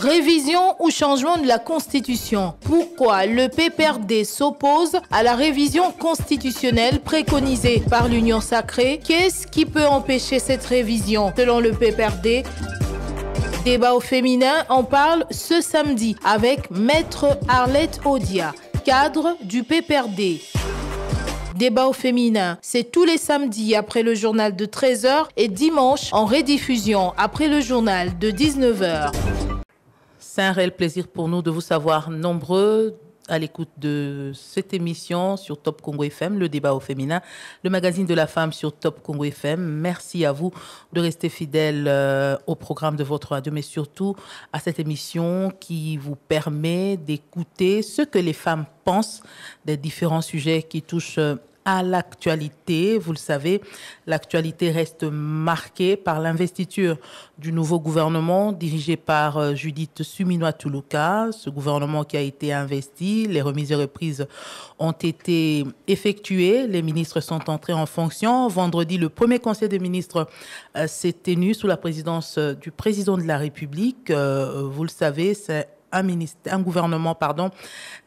Révision ou changement de la Constitution. Pourquoi le PPRD s'oppose à la révision constitutionnelle préconisée par l'Union sacrée? Qu'est-ce qui peut empêcher cette révision selon le PPRD? Débat au féminin, on parle ce samedi avec Maître Arlette Odia, cadre du PPRD. Débat au féminin, c'est tous les samedis après le journal de 13h et dimanche en rediffusion après le journal de 19h. C'est un réel plaisir pour nous de vous savoir nombreux à l'écoute de cette émission sur Top Congo FM, le débat au féminin, le magazine de la femme sur Top Congo FM. Merci à vous de rester fidèles au programme de votre radio, mais surtout à cette émission qui vous permet d'écouter ce que les femmes pensent des différents sujets qui touchent à l'actualité. Vous le savez, l'actualité reste marquée par l'investiture du nouveau gouvernement dirigé par Judith Suminwa-Tuluka. Ce gouvernement qui a été investi, les remises et reprises ont été effectuées. Les ministres sont entrés en fonction. Vendredi, le premier conseil des ministres s'est tenu sous la présidence du président de la République. Vous le savez, c'est un gouvernement,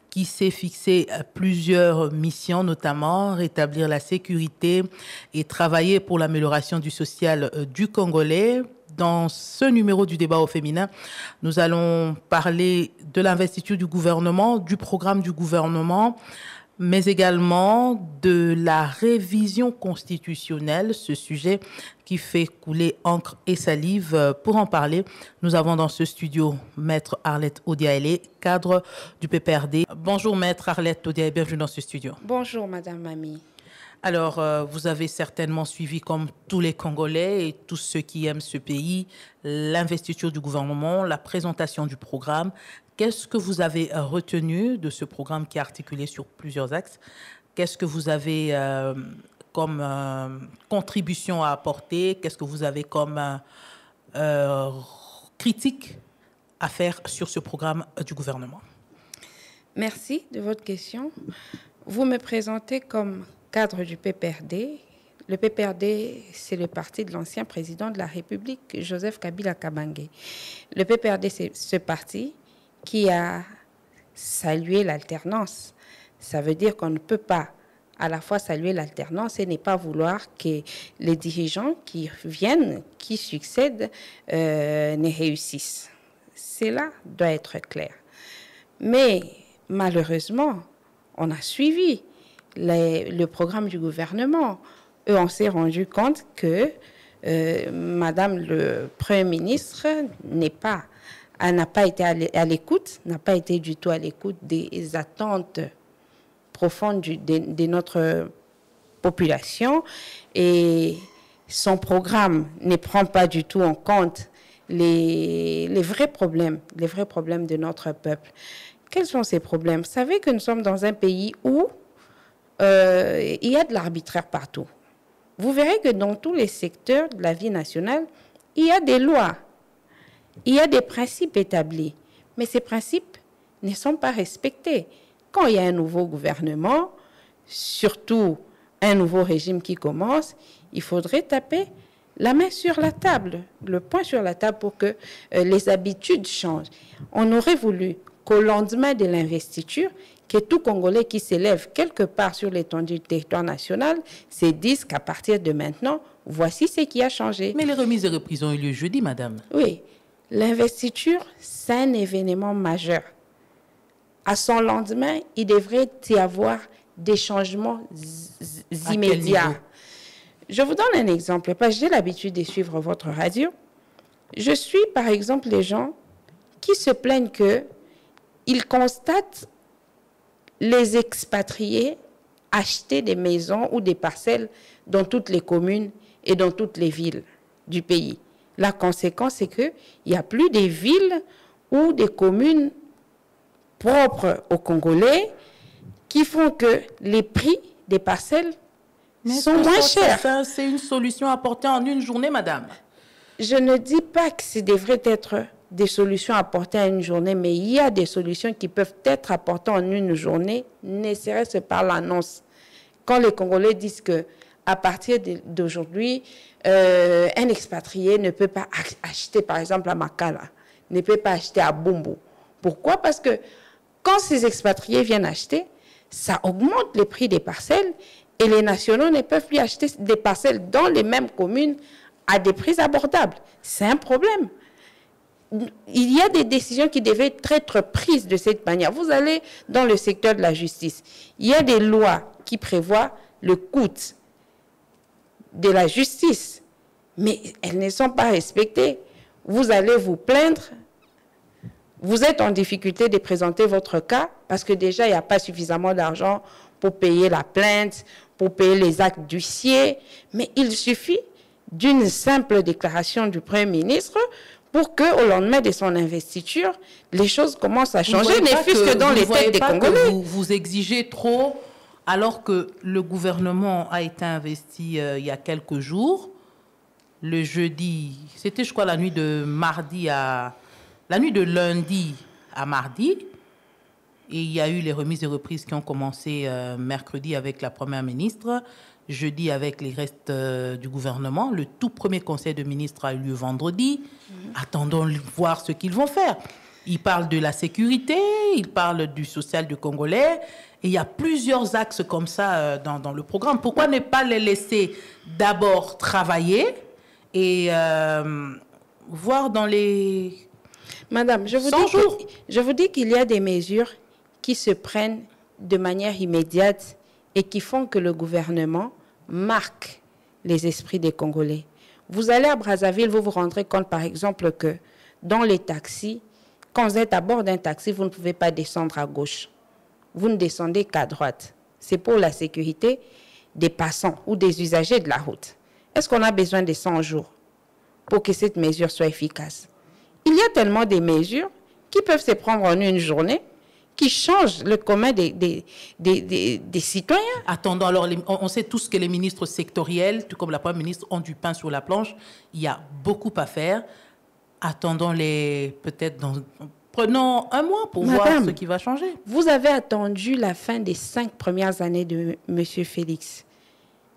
qui s'est fixé plusieurs missions, notamment rétablir la sécurité et travailler pour l'amélioration du social du Congolais. Dans ce numéro du débat au féminin, nous allons parler de l'investiture du gouvernement, du programme du gouvernement, mais également de la révision constitutionnelle, ce sujet qui fait couler encre et salive. Pour en parler, nous avons dans ce studio Maître Arlette Odia, cadre du PPRD. Bonjour Maître Arlette Odia et bienvenue dans ce studio. Bonjour Madame Mami. Alors, vous avez certainement suivi, comme tous les Congolais et tous ceux qui aiment ce pays, l'investiture du gouvernement, la présentation du programme. Qu'est-ce que vous avez retenu de ce programme qui est articulé sur plusieurs axes? Qu'est-ce que vous avez comme contribution à apporter? Qu'est-ce que vous avez comme critique à faire sur ce programme du gouvernement? Merci de votre question. Vous me présentez comme cadre du PPRD. Le PPRD, c'est le parti de l'ancien président de la République, Joseph Kabila Kabange. Le PPRD, c'est ce parti qui a salué l'alternance. Ça veut dire qu'on ne peut pas à la fois saluer l'alternance et ne pas vouloir que les dirigeants qui viennent, qui succèdent, ne réussissent. Cela doit être clair. Mais malheureusement, on a suivi le programme du gouvernement. Et on s'est rendu compte que Madame le Premier ministre n'a pas été à l'écoute, n'a pas été du tout à l'écoute des attentes profondes de notre population, et son programme ne prend pas du tout en compte les vrais problèmes de notre peuple. Quels sont ces problèmes? Vous savez que nous sommes dans un pays où il y a de l'arbitraire partout. Vous verrez que dans tous les secteurs de la vie nationale, il y a des lois. Il y a des principes établis, mais ces principes ne sont pas respectés. Quand il y a un nouveau gouvernement, surtout un nouveau régime qui commence, il faudrait taper la main sur la table, le poing sur la table pour que les habitudes changent. On aurait voulu qu'au lendemain de l'investiture, que tout Congolais qui s'élève quelque part sur l'étendue du territoire national se dise qu'à partir de maintenant, voici ce qui a changé. Mais les remises et reprises ont eu lieu jeudi, madame. Oui. L'investiture, c'est un événement majeur. À son lendemain, il devrait y avoir des changements immédiats. Je vous donne un exemple, parce que j'ai l'habitude de suivre votre radio. Je suis, par exemple, les gens qui se plaignent qu'ils constatent les expatriés acheter des maisons ou des parcelles dans toutes les communes et dans toutes les villes du pays. La conséquence, c'est qu'il n'y a plus des villes ou des communes propres aux Congolais qui font que les prix des parcelles sont moins chers. C'est une solution apportée en une journée, madame. Je ne dis pas que ce devrait être des solutions apportées en une journée, mais il y a des solutions qui peuvent être apportées en une journée, ne serait-ce par l'annonce. Quand les Congolais disent que à partir d'aujourd'hui, un expatrié ne peut pas acheter, par exemple, à Makala, ne peut pas acheter à Bombo. Pourquoi? Parce que quand ces expatriés viennent acheter, ça augmente les prix des parcelles et les nationaux ne peuvent plus acheter des parcelles dans les mêmes communes à des prix abordables. C'est un problème. Il y a des décisions qui devaient être prises de cette manière. Vous allez dans le secteur de la justice. Il y a des lois qui prévoient le coût de la justice, mais elles ne sont pas respectées. Vous allez vous plaindre. Vous êtes en difficulté de présenter votre cas parce que déjà, il n'y a pas suffisamment d'argent pour payer la plainte, pour payer les actes d'huissier. Mais il suffit d'une simple déclaration du Premier ministre pour qu'au lendemain de son investiture, les choses commencent à changer, ne fût-ce que dans les têtes des Congolais. Vous exigez trop, alors que le gouvernement a été investi il y a quelques jours. Le jeudi, c'était je crois la nuit de lundi à mardi. Et il y a eu les remises et reprises qui ont commencé mercredi avec la Première ministre, jeudi avec les restes du gouvernement. Le tout premier conseil de ministres a eu lieu vendredi. Attendons voir ce qu'ils vont faire. Ils parlent de la sécurité, ils parlent du social du Congolais. Et il y a plusieurs axes comme ça dans le programme. Pourquoi ne pas les laisser d'abord travailler et voir dans les... Madame, je vous dis qu'il y a des mesures qui se prennent de manière immédiate et qui font que le gouvernement marque les esprits des Congolais. Vous allez à Brazzaville, vous vous rendrez compte, par exemple, que dans les taxis, quand vous êtes à bord d'un taxi, vous ne pouvez pas descendre à gauche. Vous ne descendez qu'à droite. C'est pour la sécurité des passants ou des usagers de la route. Est-ce qu'on a besoin de 100 jours pour que cette mesure soit efficace? Il y a tellement de mesures qui peuvent se prendre en une journée, qui changent le commun des citoyens. Attendons, alors, on sait tous que les ministres sectoriels, tout comme la Première ministre, ont du pain sur la planche. Il y a beaucoup à faire. Attendons prenons un mois pour voir ce qui va changer. Vous avez attendu la fin des 5 premières années de M. Félix.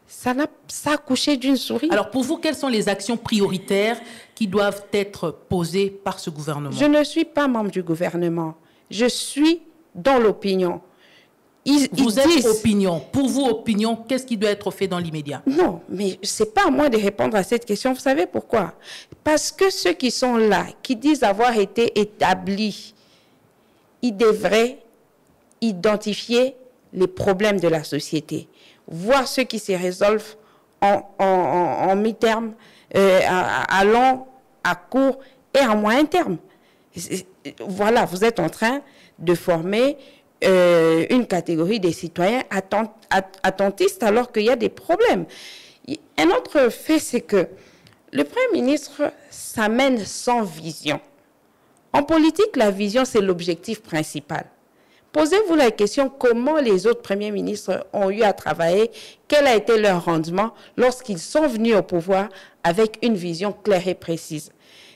Ça a accouché d'une souris. Alors, pour vous, quelles sont les actions prioritaires qui doivent être posées par ce gouvernement? Je ne suis pas membre du gouvernement. Je suis dans l'opinion. Vous êtes opinion. Pour vous, opinion, qu'est-ce qui doit être fait dans l'immédiat? Non, mais ce n'est pas à moi de répondre à cette question. Vous savez pourquoi? Parce que ceux qui sont là, qui disent avoir été établis, ils devraient identifier les problèmes de la société, voir ceux qui se résolvent en mi-terme, à long, à court et à moyen terme. Voilà, vous êtes en train de former une catégorie des citoyens attentistes alors qu'il y a des problèmes. Un autre fait, c'est que le Premier ministre s'amène sans vision. En politique, la vision, c'est l'objectif principal. Posez-vous la question, comment les autres premiers ministres ont eu à travailler, quel a été leur rendement lorsqu'ils sont venus au pouvoir avec une vision claire et précise.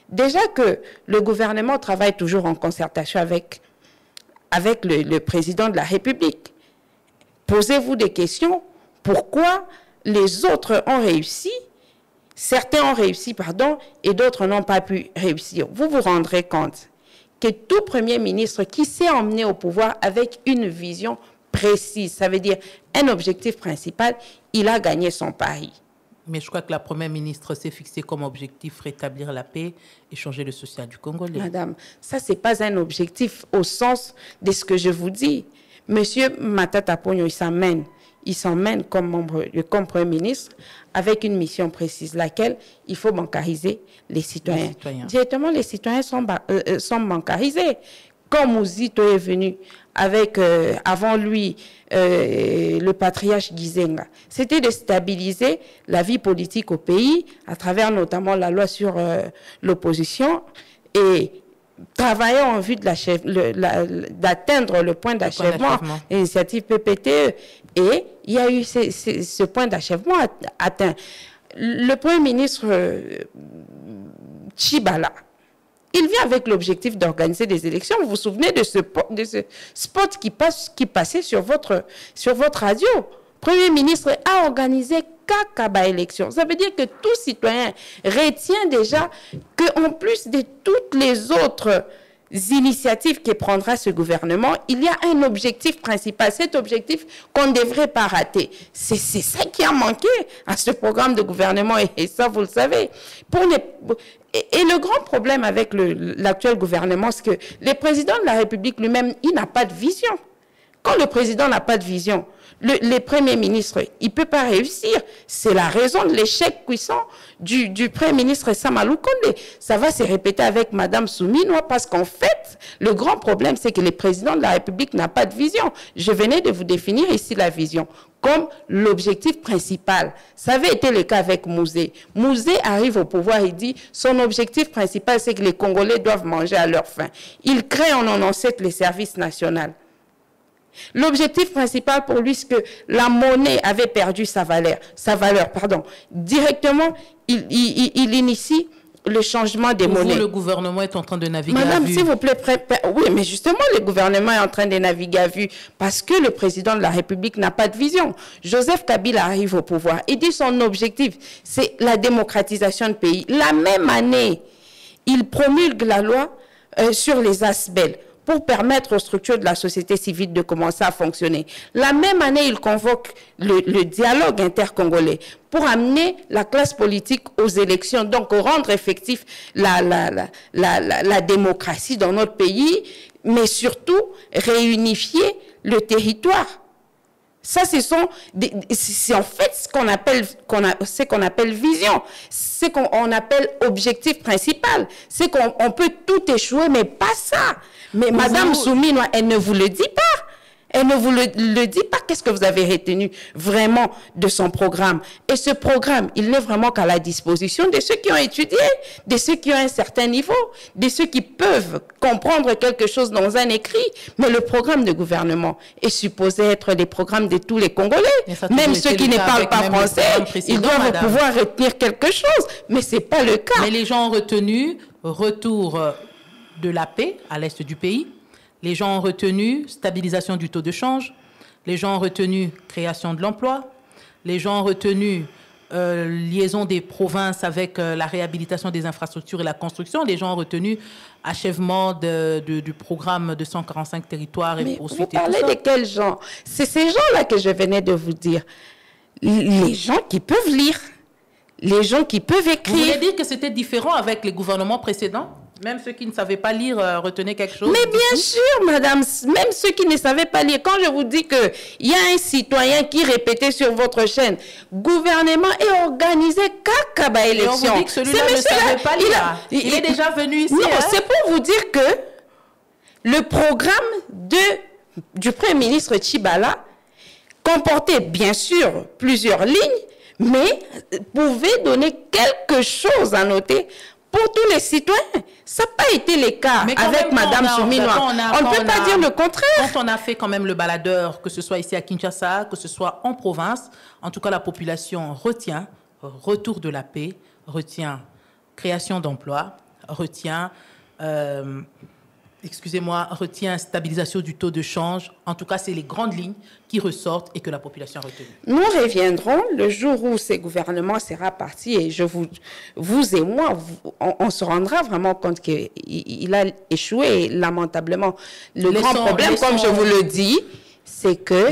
Déjà que le gouvernement travaille toujours en concertation avec le président de la République. Posez-vous des questions. Pourquoi les autres ont réussi, certains ont réussi, et d'autres n'ont pas pu réussir? Vous vous rendrez compte que tout Premier ministre qui s'est emmené au pouvoir avec une vision précise, ça veut dire un objectif principal, il a gagné son pari. Mais je crois que la Première ministre s'est fixée comme objectif rétablir la paix et changer le social du Congolais. Madame, ça, ce n'est pas un objectif au sens de ce que je vous dis. Monsieur Matata Ponyo, il s'emmène comme Premier ministre avec une mission précise, laquelle il faut bancariser les citoyens. Directement, les citoyens sont bancarisés. Quand Mouzito est venu avec, avant lui, le patriarche Gizenga, c'était de stabiliser la vie politique au pays, à travers notamment la loi sur l'opposition, et travailler en vue d'atteindre le point d'achèvement, l'initiative PPTE. Et il y a eu ce point d'achèvement atteint. Le Premier ministre Tshibala, il vient avec l'objectif d'organiser des élections. Vous vous souvenez de ce spot qui passait sur votre radio? Le Premier ministre a organisé kaka élection. Ça veut dire que tout citoyen retient déjà qu'en plus de toutes les autres initiatives que prendra ce gouvernement, il y a un objectif principal. Cet objectif qu'on ne devrait pas rater. C'est ça qui a manqué à ce programme de gouvernement et ça, vous le savez. Et le grand problème avec l'actuel gouvernement, c'est que le président de la République lui-même, il n'a pas de vision. Quand le président n'a pas de vision, le Premier ministre, il ne peut pas réussir. C'est la raison de l'échec puissant du Premier ministre Samalou Condé. Ça va se répéter avec Mme Souminoua parce qu'en fait, le grand problème, c'est que le président de la République n'a pas de vision. Je venais de vous définir ici la vision comme l'objectif principal. Ça avait été le cas avec Mouzé. Mouzé arrive au pouvoir et dit son objectif principal, c'est que les Congolais doivent manger à leur faim. Il crée en 97 les services nationaux. L'objectif principal pour lui, c'est que la monnaie avait perdu sa valeur. Directement, il initie le changement des monnaies. Le gouvernement est en train de naviguer à vue. Madame, s'il vous plaît, oui, mais justement, le gouvernement est en train de naviguer à vue parce que le président de la République n'a pas de vision. Joseph Kabila arrive au pouvoir et dit son objectif, c'est la démocratisation du pays. La même année, il promulgue la loi sur les ASBEL pour permettre aux structures de la société civile de commencer à fonctionner. La même année, il convoque le dialogue intercongolais pour amener la classe politique aux élections, donc rendre effectif la démocratie dans notre pays, mais surtout réunifier le territoire. Ça, c'est en fait ce qu'on appelle vision, ce qu'on appelle objectif principal. C'est qu'on peut tout échouer, mais pas ça. Mais Mme Souminoua, elle ne vous le dit pas. Elle ne vous le dit pas. Qu'est-ce que vous avez retenu vraiment de son programme? Et ce programme, il n'est vraiment qu'à la disposition de ceux qui ont étudié, de ceux qui ont un certain niveau, de ceux qui peuvent comprendre quelque chose dans un écrit. Mais le programme de gouvernement est supposé être des programmes de tous les Congolais. Même ceux qui ne parlent pas français, ils doivent pouvoir retenir quelque chose. Mais ce n'est pas le cas. Mais les gens ont retenu retour de la paix à l'est du pays. Les gens ont retenu stabilisation du taux de change. Les gens ont retenu création de l'emploi. Les gens ont retenu liaison des provinces avec la réhabilitation des infrastructures et la construction. Les gens ont retenu achèvement du programme de 145 territoires et poursuite. Vous parlez de quels gens? C'est ces gens-là que je venais de vous dire. Les gens qui peuvent lire. Les gens qui peuvent écrire. Vous voulez dire que c'était différent avec les gouvernements précédents? Même ceux qui ne savaient pas lire retenaient quelque chose? Mais bien sûr, madame, même ceux qui ne savaient pas lire. Quand je vous dis qu'il y a un citoyen qui répétait sur votre chaîne, gouvernement est organisé kaka élection. Et on vous dit que celui-là ne savait pas lire. Il est déjà venu ici. Non, c'est pour vous dire que le programme du Premier ministre Tchibala comportait bien sûr plusieurs lignes, mais pouvait donner quelque chose à noter pour tous les citoyens. Ça n'a pas été le cas avec Mme Souminoua. On ne peut pas dire le contraire. Quand on a fait quand même le baladeur, que ce soit ici à Kinshasa, que ce soit en province, en tout cas la population retient retour de la paix, retient création d'emplois, retient retient stabilisation du taux de change. En tout cas, c'est les grandes lignes qui ressortent et que la population a retenues. Nous reviendrons le jour où ce gouvernement sera parti et vous et moi, on se rendra vraiment compte qu'il a échoué lamentablement. Le grand problème, comme je vous le dis, c'est que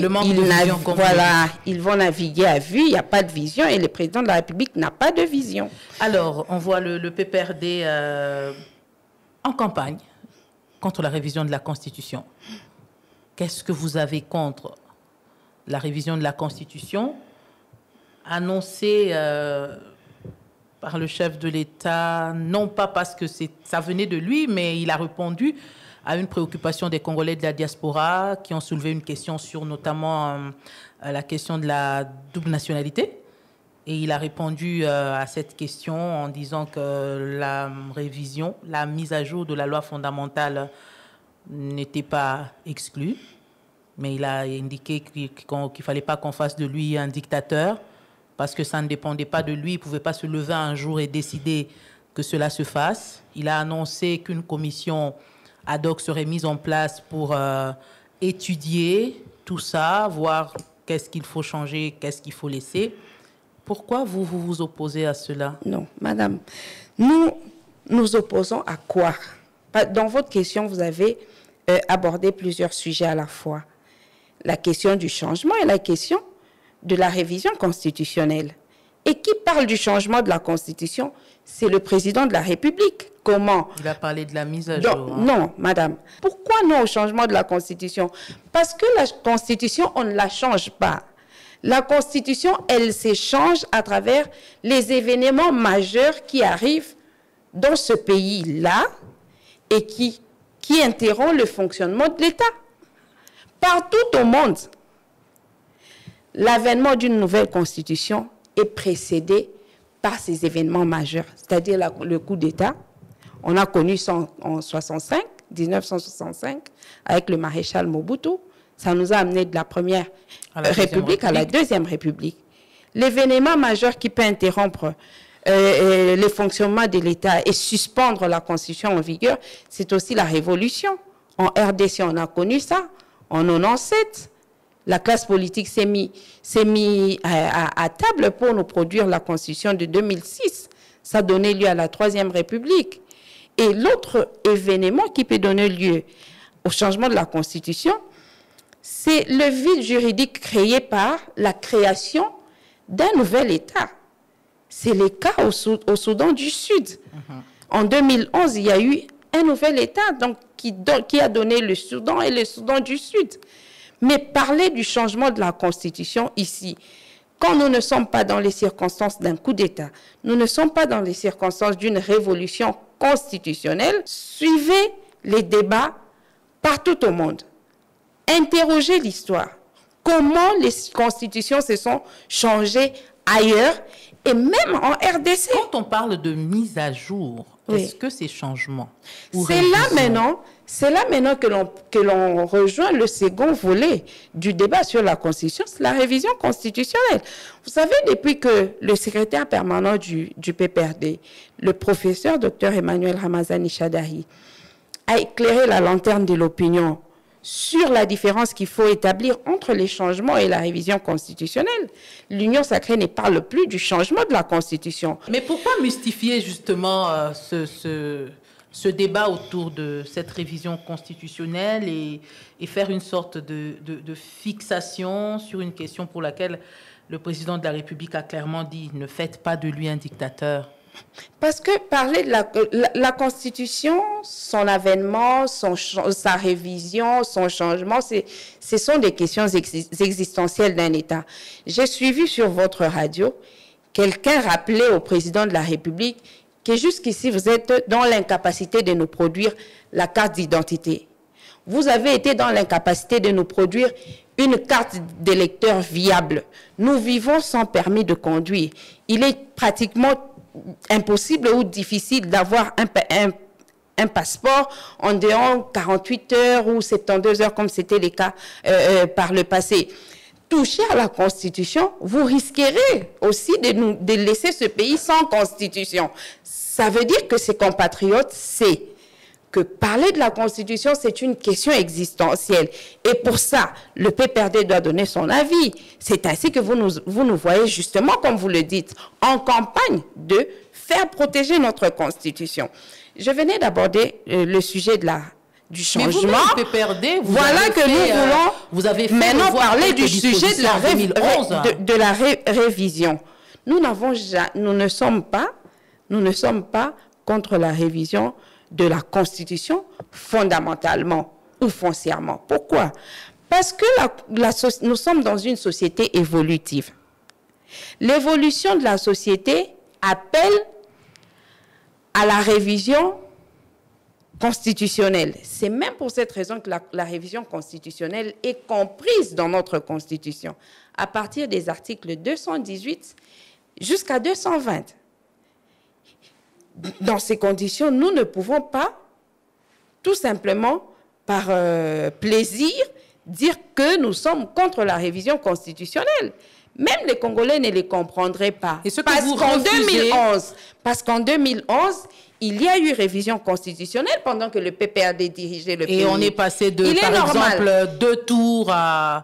ils vont naviguer à vue, il n'y a pas de vision et le président de la République n'a pas de vision. Alors, on voit le PPRD en campagne contre la révision de la Constitution. Qu'est-ce que vous avez contre la révision de la Constitution annoncée par le chef de l'État, non pas parce que ça venait de lui, mais il a répondu à une préoccupation des Congolais de la diaspora qui ont soulevé une question sur notamment la question de la double nationalité. Et il a répondu à cette question en disant que la révision, la mise à jour de la loi fondamentale n'était pas exclue. Mais il a indiqué qu'il ne fallait pas qu'on fasse de lui un dictateur parce que ça ne dépendait pas de lui. Il ne pouvait pas se lever un jour et décider que cela se fasse. Il a annoncé qu'une commission ad hoc serait mise en place pour étudier tout ça, voir qu'est-ce qu'il faut changer, qu'est-ce qu'il faut laisser. Pourquoi vous vous opposez à cela? Non, madame. Nous nous opposons à quoi? Dans votre question, vous avez abordé plusieurs sujets à la fois. La question du changement et la question de la révision constitutionnelle. Et qui parle du changement de la Constitution? C'est le président de la République. Comment? Il a parlé de la mise à jour. Non, madame. Pourquoi non au changement de la Constitution? Parce que la Constitution, on ne la change pas. La Constitution, elle s'échange à travers les événements majeurs qui arrivent dans ce pays-là et qui interrompent le fonctionnement de l'État. Partout au monde, l'avènement d'une nouvelle Constitution est précédé par ces événements majeurs, c'est-à-dire le coup d'État. On a connu ça en 1965, avec le maréchal Mobutu. Ça nous a amené de la première République à la deuxième République. L'événement majeur qui peut interrompre le fonctionnement de l'État et suspendre la Constitution en vigueur, c'est aussi la Révolution. En RDC, on a connu ça. En 97, la classe politique s'est mis à table pour nous produire la Constitution de 2006. Ça a donné lieu à la Troisième République. Et l'autre événement qui peut donner lieu au changement de la Constitution, c'est le vide juridique créé par la création d'un nouvel État. C'est le cas au Soudan du Sud. En 2011, il y a eu un nouvel État donc, qui a donné le Soudan et le Soudan du Sud. Mais parler du changement de la Constitution ici, quand nous ne sommes pas dans les circonstances d'un coup d'État, nous ne sommes pas dans les circonstances d'une révolution constitutionnelle, suivez les débats partout au monde. Interrogez l'histoire. Comment les constitutions se sont changées ailleurs et même en RDC. Quand on parle de mise à jour, oui. Est-ce que ces changements C'est là maintenant que l'on rejoint le second volet du débat sur la Constitution, c'est la révision constitutionnelle. Vous savez, depuis que le secrétaire permanent du PPRD, le professeur Dr Emmanuel Ramazani Chadahi, a éclairé la lanterne de l'opinion sur la différence qu'il faut établir entre les changements et la révision constitutionnelle, l'Union sacrée ne parle plus du changement de la Constitution. Mais pourquoi mystifier justement ce débat autour de cette révision constitutionnelle et faire une sorte de fixation sur une question pour laquelle le président de la République a clairement dit « ne faites pas de lui un dictateur ». Parce que parler de la Constitution, son avènement, sa révision, son changement, ce sont des questions existentielles d'un État. J'ai suivi sur votre radio, quelqu'un rappelait au président de la République que jusqu'ici, vous êtes dans l'incapacité de nous produire la carte d'identité. Vous avez été dans l'incapacité de nous produire une carte d'électeur viable. Nous vivons sans permis de conduire. Il est pratiquement impossible ou difficile d'avoir un passeport en dehors 48 heures ou 72 heures comme c'était le cas par le passé. Toucher à la Constitution, vous risquerez aussi de laisser ce pays sans Constitution. Ça veut dire que ses compatriotes savent que parler de la Constitution, c'est une question existentielle. Et pour ça, le PPRD doit donner son avis. C'est ainsi que vous nous voyez justement, comme vous le dites, en campagne de faire protéger notre Constitution. Je venais d'aborder le sujet du changement. Mais vous, le PPRD, voilà que nous voulons maintenant parler du sujet de la révision. Nous ne sommes pas contre la révision de la Constitution fondamentalement ou foncièrement. Pourquoi? Parce que nous sommes dans une société évolutive. L'évolution de la société appelle à la révision constitutionnelle. C'est même pour cette raison que la révision constitutionnelle est comprise dans notre Constitution, à partir des articles 218 jusqu'à 220. Dans ces conditions, nous ne pouvons pas, tout simplement, par plaisir, dire que nous sommes contre la révision constitutionnelle. Même les Congolais ne les comprendraient pas. Parce qu'en 2011, il y a eu révision constitutionnelle pendant que le PPRD dirigeait le pays. Et on est passé de, par exemple, 2 tours à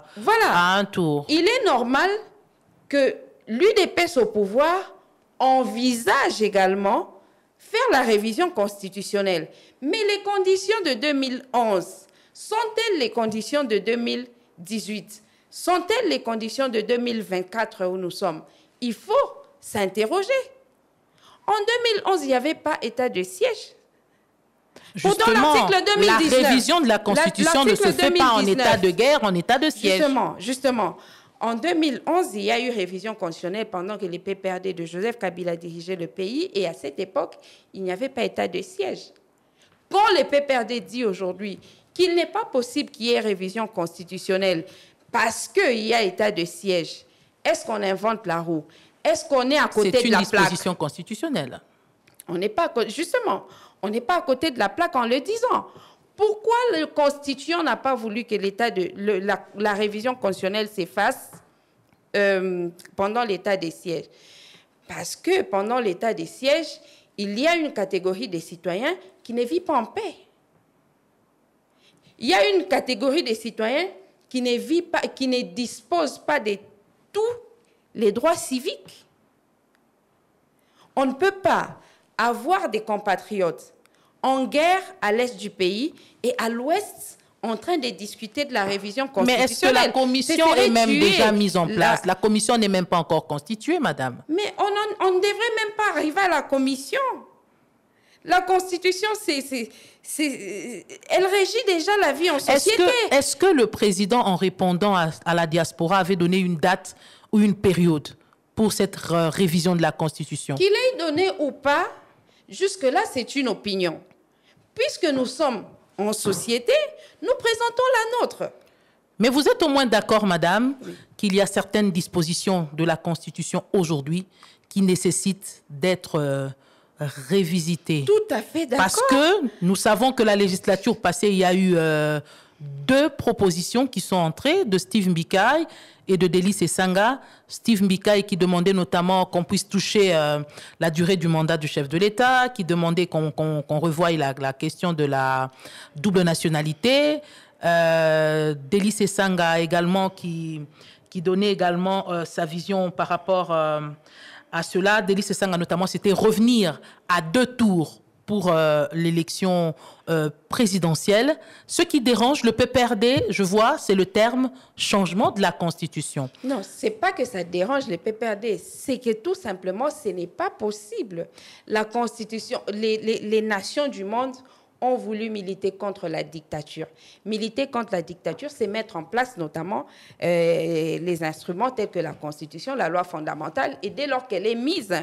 un tour. Il est normal que l'UDPS au pouvoir envisage également faire la révision constitutionnelle. Mais les conditions de 2011 sont-elles les conditions de 2018? Sont-elles les conditions de 2024 où nous sommes? Il faut s'interroger. En 2011, il n'y avait pas état de siège. Justement, la révision de la Constitution ne se fait pas en état de guerre, en état de siège. Justement. En 2011, il y a eu révision constitutionnelle pendant que les PPRD de Joseph Kabila dirigeaient le pays. Et à cette époque, il n'y avait pas état de siège. Quand le PPRD dit aujourd'hui qu'il n'est pas possible qu'il y ait révision constitutionnelle parce qu'il y a état de siège, est-ce qu'on invente la roue? Est-ce qu'on est à côté de la plaque? C'est une disposition constitutionnelle. On n'est pas, justement, on n'est pas à côté de la plaque en le disant. Pourquoi le constituant n'a pas voulu que la révision constitutionnelle s'efface pendant l'état des sièges? Parce que pendant l'état des sièges, il y a une catégorie des citoyens qui ne vit pas en paix. Il y a une catégorie des citoyens qui ne dispose pas de tous les droits civiques. On ne peut pas avoir des compatriotes en guerre à l'est du pays et à l'ouest en train de discuter de la révision constitutionnelle. Mais est-ce que la commission est même déjà mise en place? La commission n'est même pas encore constituée, madame. Mais on ne devrait même pas arriver à la commission. La Constitution, elle régit déjà la vie en société. Est-ce que le président, en répondant à la diaspora, avait donné une date ou une période pour cette révision de la Constitution? Qu'il ait donné ou pas, jusque-là, c'est une opinion. Puisque nous sommes en société, nous présentons la nôtre. Mais vous êtes au moins d'accord, madame, oui, qu'il y a certaines dispositions de la Constitution aujourd'hui qui nécessitent d'être révisitées. Tout à fait d'accord. Parce que nous savons que la législature passée, il y a eu 2 propositions qui sont entrées de Steve Mbikai et de Délice Esanga. Steve Mbikai qui demandait notamment qu'on puisse toucher la durée du mandat du chef de l'État, qui demandait qu'on revoie la question de la double nationalité. Délice Esanga également qui donnait également sa vision par rapport à cela. Délice Esanga notamment, c'était revenir à 2 tours pour l'élection présidentielle. Ce qui dérange le PPRD, je vois, c'est le terme changement de la Constitution. Non, ce n'est pas que ça dérange le PPRD, c'est que tout simplement, ce n'est pas possible. La Constitution, les nations du monde ont voulu militer contre la dictature. Militer contre la dictature, c'est mettre en place notamment les instruments tels que la Constitution, la loi fondamentale, et dès lors qu'elle est mise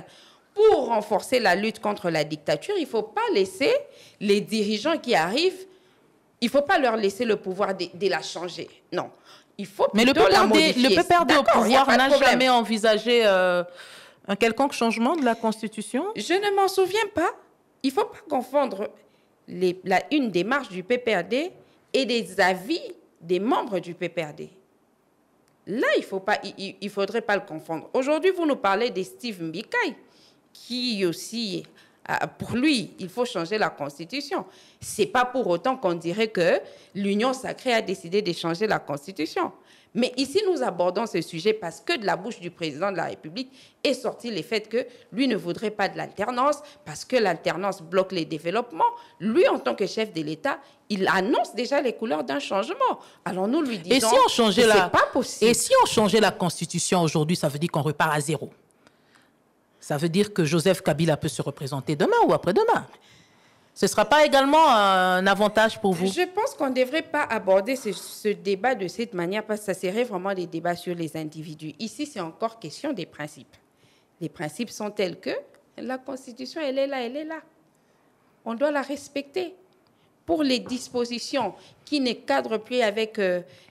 pour renforcer la lutte contre la dictature, il ne faut pas laisser les dirigeants qui arrivent, il ne faut pas leur laisser le pouvoir de la changer. Non, il faut plutôt la modifier. Mais le PPRD au pouvoir n'a jamais envisagé un quelconque changement de la Constitution? Je ne m'en souviens pas. Il ne faut pas confondre une démarche du PPRD et des avis des membres du PPRD. Là, il ne faudrait pas le confondre. Aujourd'hui, vous nous parlez de Steve Mbikai, qui aussi, pour lui, il faut changer la Constitution. Ce n'est pas pour autant qu'on dirait que l'Union sacrée a décidé de changer la Constitution. Mais ici, nous abordons ce sujet parce que de la bouche du président de la République est sorti le fait que lui ne voudrait pas de l'alternance parce que l'alternance bloque les développements. Lui, en tant que chef de l'État, il annonce déjà les couleurs d'un changement. Alors nous lui disons que ce n'est pas possible. Et si on changeait la Constitution aujourd'hui, ça veut dire qu'on repart à zéro? Ça veut dire que Joseph Kabila peut se représenter demain ou après-demain? Ce ne sera pas également un avantage pour vous? Je pense qu'on ne devrait pas aborder ce débat de cette manière parce que ça serait vraiment des débats sur les individus. Ici, c'est encore question des principes. Les principes sont tels que la Constitution, elle est là. On doit la respecter. Pour les dispositions qui ne cadrent plus avec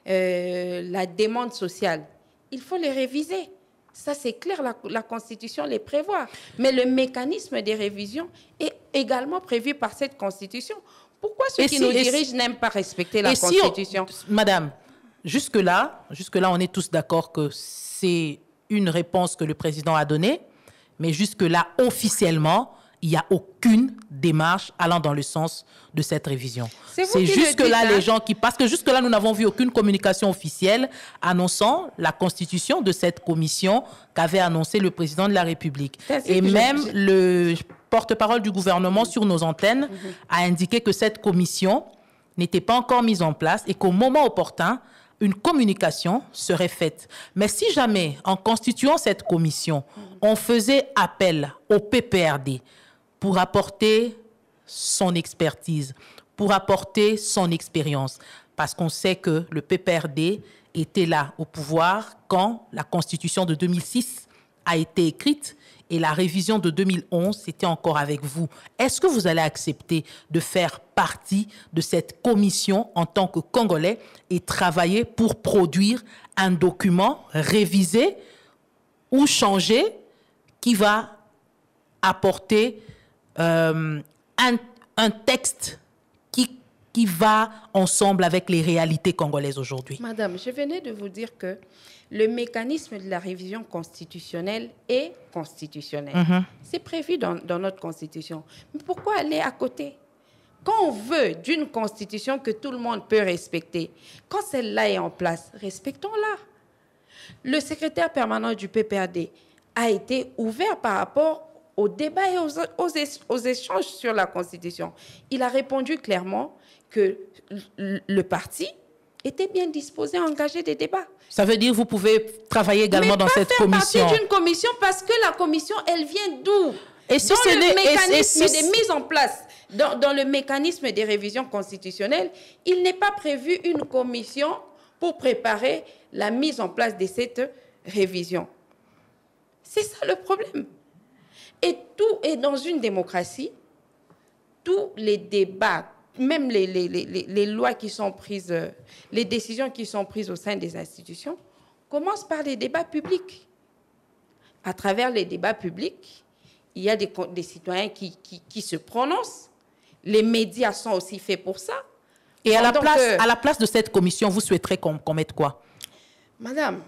la demande sociale, il faut les réviser. Ça, c'est clair, la Constitution les prévoit. Mais le mécanisme des révisions est également prévu par cette Constitution. Pourquoi ceux qui nous dirigent n'aiment pas respecter la Constitution? Madame, jusque-là, on est tous d'accord que c'est une réponse que le président a donnée, mais jusque-là, officiellement, il n'y a aucune démarche allant dans le sens de cette révision. C'est jusque-là les gens qui... Parce que jusque-là, nous n'avons vu aucune communication officielle annonçant la constitution de cette commission qu'avait annoncé le président de la République. Et même le porte-parole du gouvernement sur nos antennes a indiqué que cette commission n'était pas encore mise en place et qu'au moment opportun, une communication serait faite. Mais si jamais, en constituant cette commission, on faisait appel au PPRD pour apporter son expertise, pour apporter son expérience, parce qu'on sait que le PPRD était là au pouvoir quand la Constitution de 2006 a été écrite et la révision de 2011, c'était encore avec vous. Est-ce que vous allez accepter de faire partie de cette commission en tant que Congolais et travailler pour produire un document révisé ou changé qui va apporter un texte qui va ensemble avec les réalités congolaises aujourd'hui? Madame, je venais de vous dire que le mécanisme de la révision constitutionnelle est constitutionnel. C'est prévu dans notre Constitution. Mais pourquoi aller à côté? Quand on veut d'une Constitution que tout le monde peut respecter, quand celle-là est en place, respectons-la. Le secrétaire permanent du PPRD a été ouvert par rapport au débat et aux échanges sur la Constitution. Il a répondu clairement que le parti était bien disposé à engager des débats. Ça veut dire que vous pouvez travailler également dans cette commission. Mais pas faire partie d'une commission parce que la commission, elle vient d'où? Et si dans le mécanisme de mise en place, dans le mécanisme des révisions constitutionnelles, il n'est pas prévu une commission pour préparer la mise en place de cette révision. C'est ça le problème. Et dans une démocratie, tous les débats, même les lois qui sont prises, les décisions qui sont prises au sein des institutions, commencent par les débats publics. À travers les débats publics, il y a des citoyens qui se prononcent. Les médias sont aussi faits pour ça. Et à la place de cette commission, vous souhaiterez qu'on mette quoi? Madame,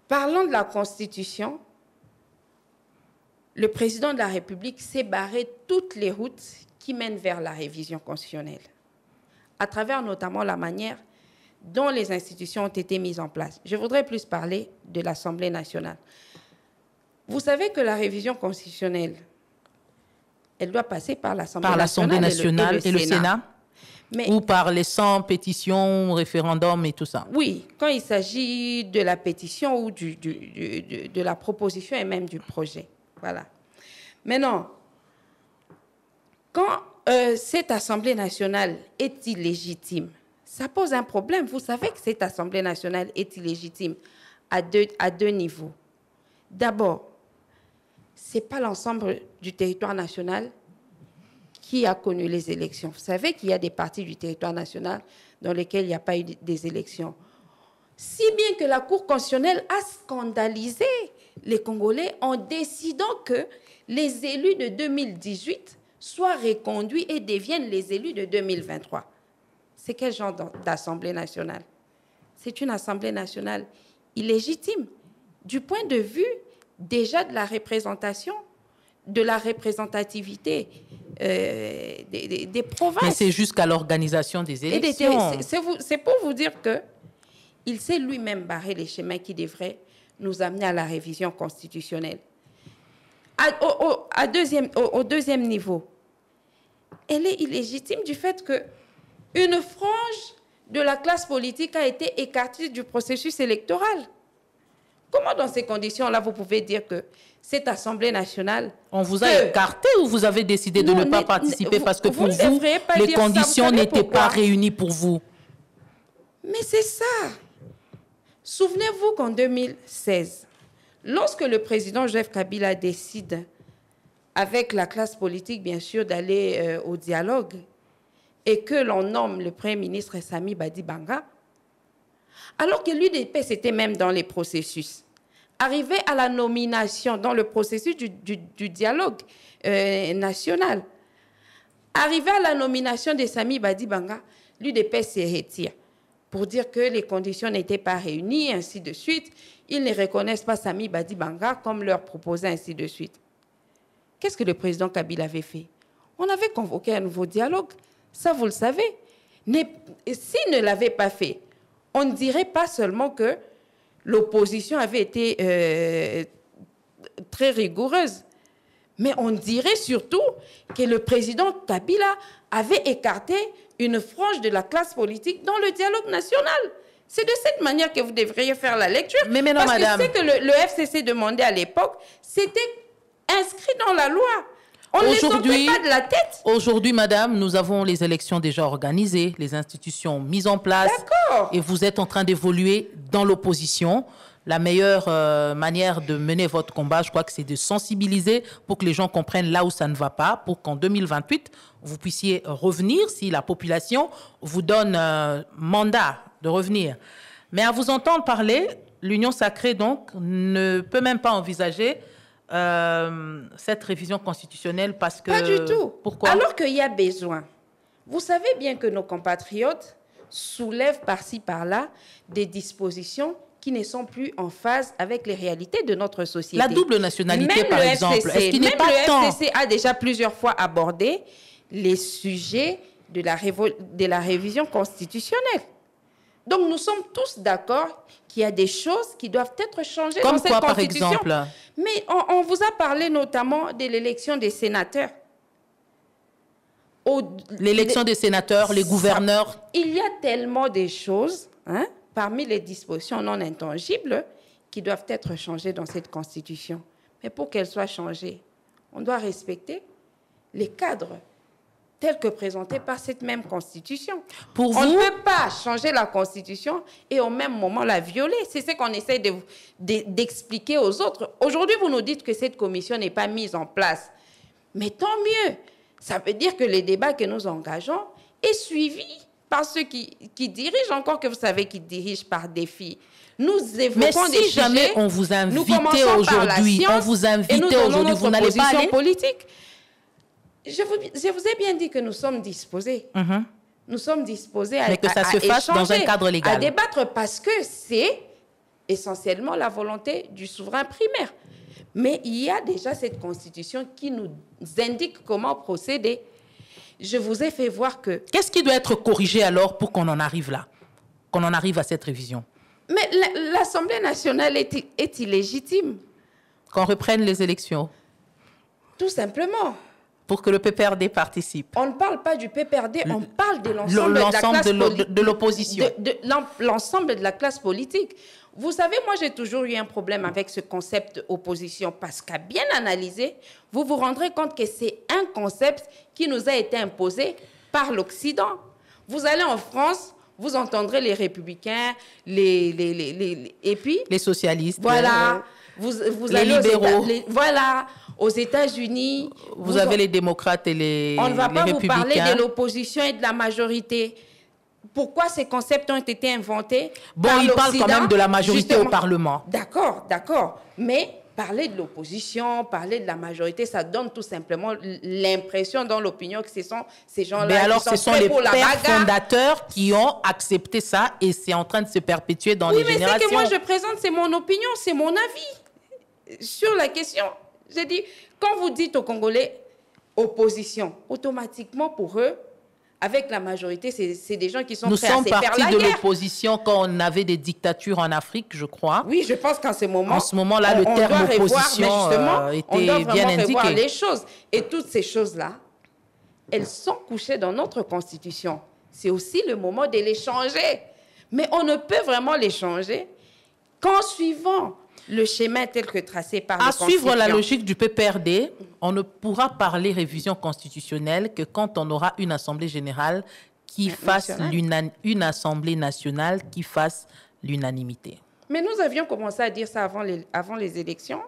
parlons de la Constitution. Le président de la République s'est barré toutes les routes qui mènent vers la révision constitutionnelle, à travers notamment la manière dont les institutions ont été mises en place. Je voudrais plus parler de l'Assemblée nationale. Vous savez que la révision constitutionnelle, elle doit passer par l'Assemblée nationale et le Sénat. Ou par les 100 pétitions, référendums et tout ça. Oui, quand il s'agit de la pétition ou de la proposition et même du projet. Voilà. Maintenant, quand cette Assemblée nationale est illégitime, ça pose un problème. Vous savez que cette Assemblée nationale est illégitime à deux niveaux. D'abord, ce n'est pas l'ensemble du territoire national qui a connu les élections. Vous savez qu'il y a des parties du territoire national dans lesquelles il n'y a pas eu des élections. Si bien que la Cour constitutionnelle a scandalisé les Congolais en décidant que les élus de 2018 soient reconduits et deviennent les élus de 2023. C'est quel genre d'Assemblée nationale? C'est une Assemblée nationale illégitime du point de vue déjà de la représentation, de la représentativité des provinces. Mais c'est jusqu'à l'organisation des élections. C'est pour vous dire qu'il s'est lui-même barré les chemins qui devraient nous amener à la révision constitutionnelle. Au deuxième niveau, elle est illégitime du fait qu'une frange de la classe politique a été écartée du processus électoral. Comment, dans ces conditions-là, vous pouvez dire que cette Assemblée nationale... On vous a écarté ou vous avez décidé de ne pas participer parce que pour vous, les conditions n'étaient pas réunies pour vous? Mais c'est ça. Souvenez-vous qu'en 2016, lorsque le président Joseph Kabila décide, avec la classe politique, bien sûr, d'aller au dialogue, et que l'on nomme le Premier ministre Sami Badibanga, alors que l'UDPS était même dans les processus, arrivé à la nomination, dans le processus du dialogue national, arrivé à la nomination de Sami Badibanga, l'UDPS se retire pour dire que les conditions n'étaient pas réunies, ainsi de suite. Ils ne reconnaissent pas Sami Badibanga comme leur proposé, ainsi de suite. qu'est-ce que le président Kabila avait fait? On avait convoqué un nouveau dialogue. Ça, vous le savez. S'il ne l'avait pas fait, on ne dirait pas seulement que l'opposition avait été très rigoureuse, mais on dirait surtout que le président Kabila avait écarté une frange de la classe politique dans le dialogue national. C'est de cette manière que vous devriez faire la lecture. Mais non, parce madame. que ce que le FCC demandait à l'époque, c'était inscrit dans la loi. On ne les sortait pas de la tête. Aujourd'hui, madame, nous avons les élections déjà organisées, les institutions mises en place. D'accord. Et vous êtes en train d'évoluer dans l'opposition. La meilleure manière de mener votre combat, je crois que c'est de sensibiliser pour que les gens comprennent là où ça ne va pas, pour qu'en 2028, vous puissiez revenir si la population vous donne un mandat de revenir. Mais à vous entendre parler, l'Union sacrée, donc, ne peut même pas envisager cette révision constitutionnelle parce que... Pas du tout. Pourquoi? Alors qu'il y a besoin. Vous savez bien que nos compatriotes soulèvent par-ci, par-là des dispositions qui ne sont plus en phase avec les réalités de notre société. La double nationalité, même par exemple. Est-ce qu'il n'est pas temps? Le FCC a déjà plusieurs fois abordé les sujets de la révision constitutionnelle. Donc, nous sommes tous d'accord qu'il y a des choses qui doivent être changées dans cette constitution. Comme quoi, par exemple? Mais on vous a parlé notamment de l'élection des sénateurs. L'élection des sénateurs, les gouverneurs. Il y a tellement de choses, parmi les dispositions non intangibles, qui doivent être changées dans cette constitution. Mais pour qu'elles soient changées, on doit respecter les cadres tels que présentés par cette même constitution. On ne peut pas changer la constitution et au même moment la violer. C'est ce qu'on essaie d'expliquer aux autres. Aujourd'hui, vous nous dites que cette commission n'est pas mise en place. Mais tant mieux. Ça veut dire que les débats que nous engageons est suivi par ceux qui dirigent, encore que vous savez qu'ils dirigent par défi. Nous évoquons des sujets. Mais si jamais on vous invitait aujourd'hui, vous n'allez pas aller politique. Je vous ai bien dit que nous sommes disposés. Nous sommes disposés à mais que ça se fasse dans un cadre légal. À débattre parce que c'est essentiellement la volonté du souverain primaire. Mais il y a déjà cette constitution qui nous indique comment procéder. Je vous ai fait voir que... Qu'est-ce qui doit être corrigé alors pour qu'on en arrive là? Qu'on en arrive à cette révision? Mais l'Assemblée nationale est illégitime. Qu'on reprenne les élections? Tout simplement. Pour que le PPRD participe. On ne parle pas du PPRD, on parle de l'ensemble de l'opposition. L'ensemble de la classe politique. Vous savez, moi, j'ai toujours eu un problème avec ce concept opposition parce qu'à bien analyser, vous vous rendrez compte que c'est un concept qui nous a été imposé par l'Occident. Vous allez en France, vous entendrez les républicains, et puis... Les socialistes. Voilà. Vous les allez libéraux. Voilà. Aux États-Unis... Vous avez les démocrates et les républicains. On ne va pas vous parler de l'opposition et de la majorité. Pourquoi ces concepts ont été inventés? Bon, il parle quand même de la majorité justement, au Parlement. D'accord, d'accord. Mais parler de l'opposition, parler de la majorité, ça donne tout simplement l'impression dans l'opinion que ce sont ces gens-là. Mais alors, ce sont les pères fondateurs qui ont accepté ça et c'est en train de se perpétuer dans les générations. Oui, mais ce que moi je présente, c'est mon opinion, c'est mon avis sur la question. J'ai dit, quand vous dites aux Congolais opposition, automatiquement pour eux, avec la majorité, c'est des gens qui sont prêts à se faire la guerre. Nous sommes partis de l'opposition quand on avait des dictatures en Afrique, je crois. Oui, je pense qu'en ce moment... En ce moment-là, le terme opposition était bien indiqué. Revoir les choses. Et toutes ces choses-là, elles sont couchées dans notre Constitution. C'est aussi le moment de les changer. Mais on ne peut vraiment les changer qu'en suivant le schéma tel que tracé par la Constitution. À suivre la logique du PPRD, on ne pourra parler révision constitutionnelle que quand on aura une assemblée générale qui fasse une assemblée nationale qui fasse l'unanimité. Mais nous avions commencé à dire ça avant les élections.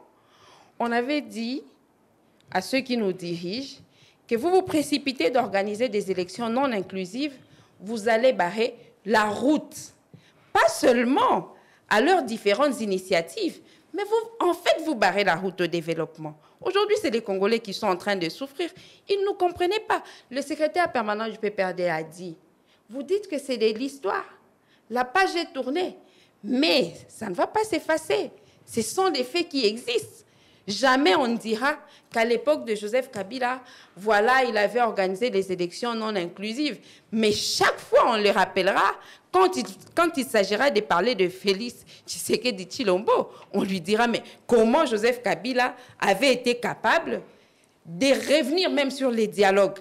On avait dit à ceux qui nous dirigent que vous vous précipitez d'organiser des élections non inclusives, vous allez barrer la route. Pas seulement à leurs différentes initiatives, mais vous barrez la route au développement. Aujourd'hui, c'est les Congolais qui sont en train de souffrir. Ils ne nous comprenaient pas. Le secrétaire permanent du PPRD a dit, vous dites que c'est de l'histoire. La page est tournée, mais ça ne va pas s'effacer. Ce sont des faits qui existent. Jamais on ne dira qu'à l'époque de Joseph Kabila, voilà, il avait organisé des élections non inclusives. Mais chaque fois, on le rappellera, quand il s'agira de parler de Félix Tshisekedi Tshilombo, on lui dira, mais comment Joseph Kabila avait été capable de revenir même sur les dialogues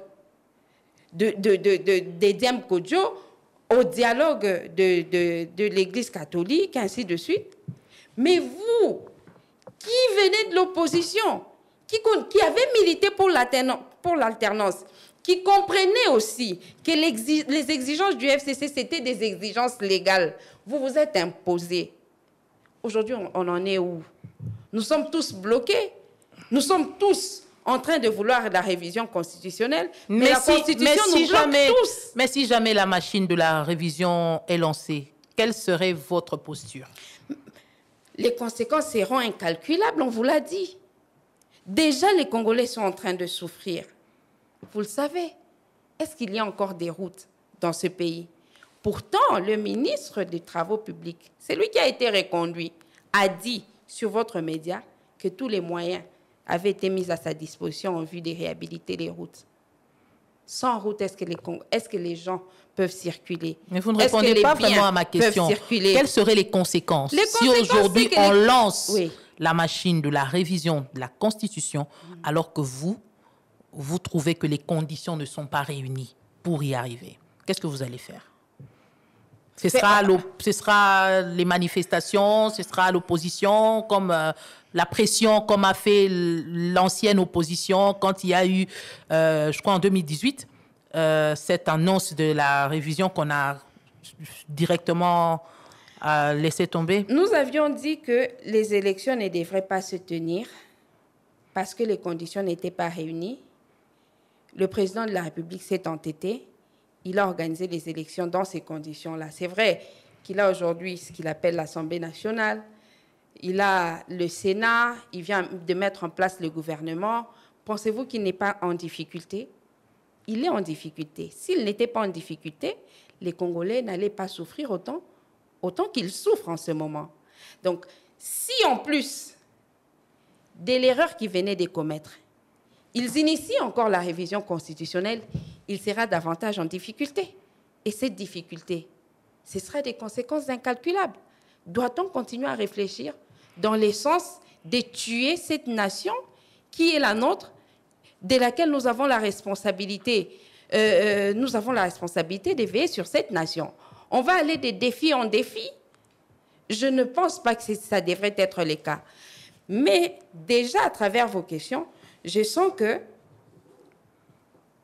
d'Ediam Kodjo, au dialogue de l'Église catholique, ainsi de suite. Mais vous, qui venez de l'opposition, qui avez milité pour l'alternance, qui comprenait aussi que les exigences du FCC, c'était des exigences légales. Vous vous êtes imposés. Aujourd'hui, on en est où? Nous sommes tous bloqués. Nous sommes tous en train de vouloir la révision constitutionnelle. Mais la Constitution nous bloque tous. Mais si jamais la machine de la révision est lancée, quelle serait votre posture? Les conséquences seront incalculables, on vous l'a dit. Déjà, les Congolais sont en train de souffrir. Vous le savez. Est-ce qu'il y a encore des routes dans ce pays? Pourtant, le ministre des Travaux publics, c'est lui qui a été reconduit, a dit sur votre média que tous les moyens avaient été mis à sa disposition en vue de réhabiliter les routes. Sans route, est-ce que les gens peuvent circuler? Mais vous ne répondez pas vraiment à ma question. Quelles seraient les conséquences si aujourd'hui on lance la machine de la révision de la Constitution alors que vous trouvez que les conditions ne sont pas réunies pour y arriver? Qu'est-ce que vous allez faire? Ce sera les manifestations, ce sera l'opposition, comme la pression, comme a fait l'ancienne opposition quand il y a eu, je crois en 2018, cette annonce de la révision qu'on a directement laissé tomber. Nous avions dit que les élections ne devraient pas se tenir parce que les conditions n'étaient pas réunies. Le président de la République s'est entêté. Il a organisé les élections dans ces conditions-là. C'est vrai qu'il a aujourd'hui ce qu'il appelle l'Assemblée nationale. Il a le Sénat. Il vient de mettre en place le gouvernement. Pensez-vous qu'il n'est pas en difficulté? Il est en difficulté. S'il n'était pas en difficulté, les Congolais n'allaient pas souffrir autant qu'ils souffrent en ce moment. Donc, si en plus de l'erreur qu'ils venaient de commettre, ils initient encore la révision constitutionnelle, il sera davantage en difficulté. Et cette difficulté, ce sera des conséquences incalculables. Doit-on continuer à réfléchir dans le sens de tuer cette nation qui est la nôtre, de laquelle nous avons la responsabilité de veiller sur cette nation? On va aller de défi en défi. Je ne pense pas que ça devrait être le cas. Mais déjà, à travers vos questions, je sens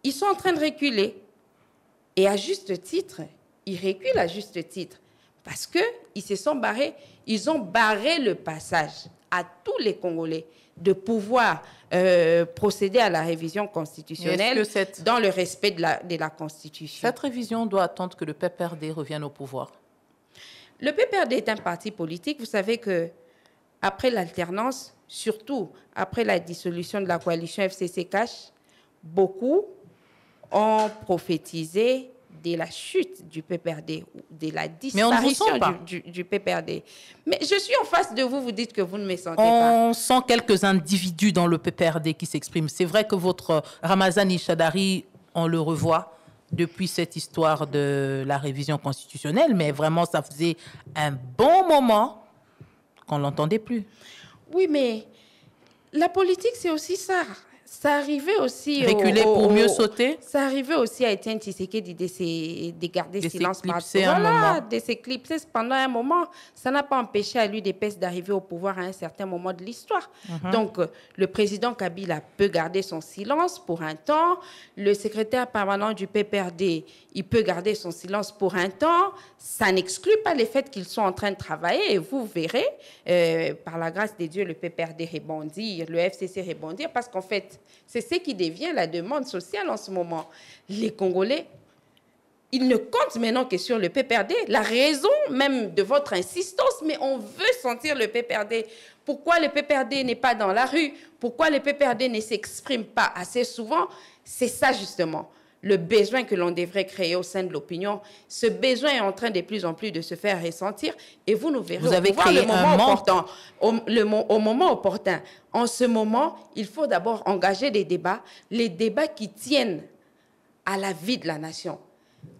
qu'ils sont en train de reculer. Et à juste titre, ils reculent à juste titre. Parce qu'ils se sont barrés, ils ont barré le passage à tous les Congolais de pouvoir procéder à la révision constitutionnelle dans le respect de la Constitution. Cette révision doit attendre que le PPRD revienne au pouvoir. Le PPRD est un parti politique. Vous savez qu'après l'alternance, surtout après la dissolution de la coalition FCC-Cash, beaucoup ont prophétisé de la chute du PPRD, de la disparition du PPRD. Mais je suis en face de vous, vous dites que vous ne me sentez pas. On sent quelques individus dans le PPRD qui s'expriment. C'est vrai que votre Ramazani Chadari, on le revoit depuis cette histoire de la révision constitutionnelle, mais vraiment, ça faisait un bon moment qu'on ne l'entendait plus. Oui, mais la politique, c'est aussi ça. Ça arrivait aussi... Reculer pour mieux sauter. Ça arrivait aussi à Étienne Tshisekedi de garder silence de s'éclipser pendant un moment. Ça n'a pas empêché à l'UDPS d'arriver au pouvoir à un certain moment de l'histoire. Donc, le président Kabila peut garder son silence pour un temps. Le secrétaire permanent du PPRD, il peut garder son silence pour un temps. Ça n'exclut pas le fait qu'ils sont en train de travailler. Et vous verrez, par la grâce de Dieu, le PPRD rebondir, le FCC rebondir, parce qu'en fait, c'est ce qui devient la demande sociale en ce moment. Les Congolais, ils ne comptent maintenant que sur le PPRD. La raison même de votre insistance, mais on veut sentir le PPRD. Pourquoi le PPRD n'est pas dans la rue? Pourquoi le PPRD ne s'exprime pas assez souvent? C'est ça justement. le besoin que l'on devrait créer au sein de l'opinion, ce besoin est en train de plus en plus de se faire ressentir et vous nous verrez vous avez créé le moment un manque. opportun. Au moment opportun. En ce moment, il faut d'abord engager des débats, les débats qui tiennent à la vie de la nation.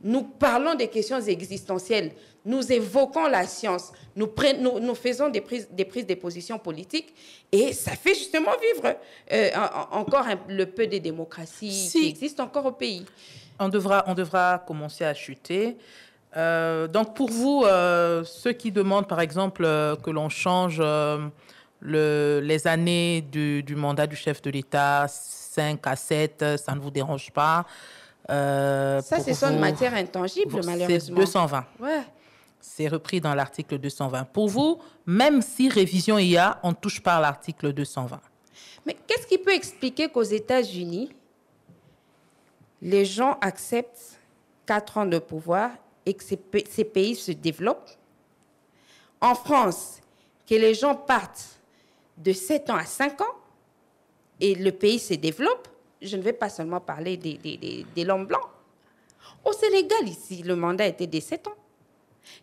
Nous parlons des questions existentielles, nous évoquons la science, nous faisons des prises de position politiques et ça fait justement vivre encore le peu de démocratie qui existe encore au pays. On devra commencer à chuter. Donc pour vous, ceux qui demandent par exemple que l'on change les années du mandat du chef de l'État, 5 à 7, ça ne vous dérange pas? Ça, c'est une matière intangible, malheureusement. C'est 220. Ouais. C'est repris dans l'article 220. Pour vous, même si révision il y a, on ne touche pas à l'article 220. Mais qu'est-ce qui peut expliquer qu'aux États-Unis, les gens acceptent 4 ans de pouvoir et que ces pays se développent? En France, que les gens partent de 7 ans à 5 ans et le pays se développe? Je ne vais pas seulement parler des l'homme blanc. Au Sénégal, ici, le mandat était de 7 ans.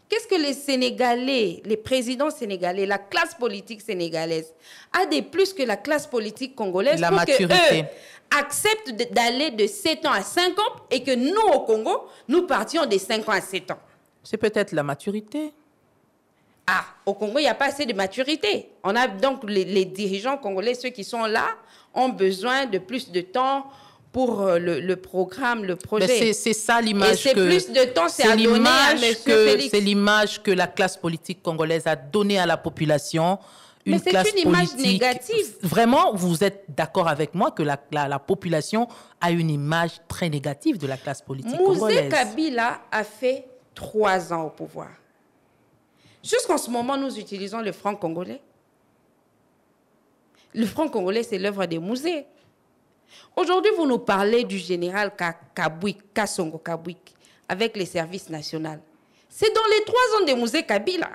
Qu'est-ce que les Sénégalais, les présidents sénégalais, la classe politique sénégalaise a de plus que la classe politique congolaise la pour maturité. qu'eux acceptent d'aller de 7 ans à 5 ans et que nous, au Congo, nous partions de 5 ans à 7 ans? C'est peut-être la maturité. Ah, au Congo, il n'y a pas assez de maturité. On a donc les dirigeants congolais, ceux qui sont là, ont besoin de plus de temps pour le programme, le projet. C'est ça l'image que... plus de temps, c'est à donner à M. Félix. C'est l'image que la classe politique congolaise a donnée à la population. Mais c'est une image négative. Vraiment, vous êtes d'accord avec moi que la population a une image très négative de la classe politique congolaise. Mouzé Kabila a fait 3 ans au pouvoir. Jusqu'en ce moment, nous utilisons le franc congolais. Le franc congolais, c'est l'œuvre de Mouzé. Aujourd'hui, vous nous parlez du général Kassongo Kabwik avec les services nationaux. C'est dans les 3 ans de Mouzé Kabila.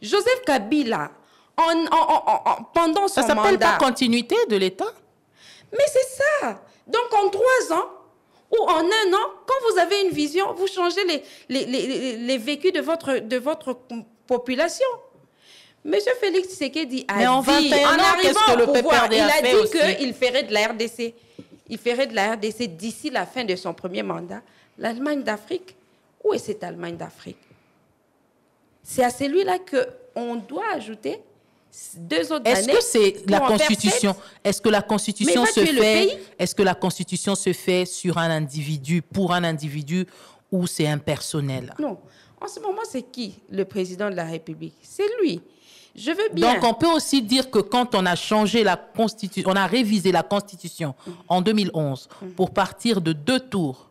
Joseph Kabila, pendant son mandat... Ça s'appelle pas continuité de l'État? Mais c'est ça. Donc en 3 ans ou en 1 an, quand vous avez une vision, vous changez les vécus de votre population. Monsieur Félix Tshisekedi a dit, en arrivant au pouvoir, il a dit qu'il ferait de la RDC. Il ferait de la RDC d'ici la fin de son premier mandat. L'Allemagne d'Afrique. Où est cette Allemagne d'Afrique? C'est à celui-là qu'on doit ajouter 2 autres années. Est-ce que c'est la Constitution? Est-ce que la Constitution se fait? Est-ce que la Constitution se fait sur un individu, pour un individu, ou c'est impersonnel? Non. En ce moment, c'est qui le président de la République? C'est lui. Je veux bien. Donc, on peut aussi dire que quand on a changé la Constitution, on a révisé la Constitution en 2011 pour partir de 2 tours